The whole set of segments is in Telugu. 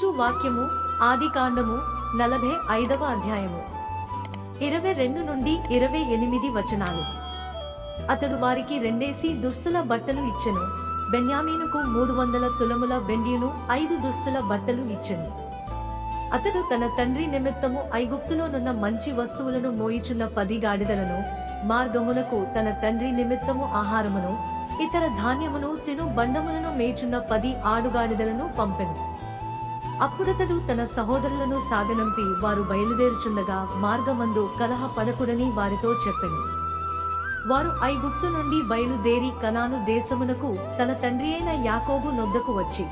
ఈరోజు వాక్యము ఆదికాండము 45వ అధ్యాయము 22 నుండి 28 వచనాలు. అతడు వారికి 2 దుస్తుల బట్టలు ఇచ్చెను. బెన్యామీనుకు 300 తులముల వెండియును 5 దుస్తుల బట్టలు ఇచ్చెను. అతడు తన తండ్రి నిమిత్తము ఐగుప్తులోనున్న మంచి వస్తువులను మోయిచున్న 10 గాడిదలను, మార్గమునకు తన తండ్రి నిమిత్తము ఆహారమును, ఇతర ధాన్యమును తిను బండములను మేచున్న 10 ఆడుగాడిదలను పంపెను. అప్పుడతడు తన సహోదరులను సాగనంపి వారు బయలుదేరుచుండగా మార్గమందు కలహ పడకుడని వారితో చెప్పెను. వారు ఐగుప్తు నుండి బయలుదేరి కనాను దేశమునకు తన తండ్రి అయిన యాకోబు నొద్దకు వచ్చి,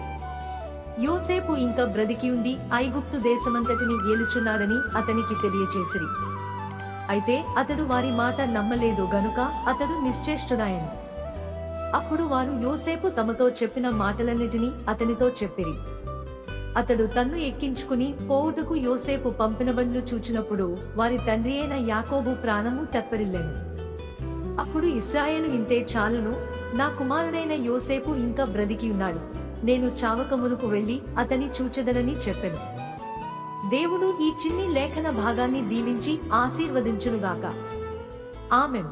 యోసేపు ఇంకా బ్రతికియుండి ఐగుప్తు దేశమంతటిని ఏలుచున్నాడని అతనికి తెలియచేసిరి. అయితే అతడు వారి మాట నమ్మలేదు గనుక అతడు నిశ్చేష్టుడాయెను. అప్పుడు వారు యోసేపు తమతో చెప్పిన మాటలన్నిటినీ అతనితో చెప్పిరి. అతడు తన్ను ఎక్కించుకుని పోవుటకు యోసేపు పంపిన బండ్లు చూచినప్పుడు వారి తండ్రి అయిన యాకోబు ప్రాణము తెప్పరిల్లెను. అప్పుడు ఇశ్రాయేలు ఇంతే చాలును, నా కుమారుడైన యోసేపు ఇంకా బ్రతికి ఉన్నాడు, నేను చావకమునుకు వెళ్లి అతని చూచెదనని చెప్పెను. దేవుడు ఈ చిన్ని లేఖన భాగాన్ని దీవించి ఆశీర్వదించునుగాక. ఆమెన్.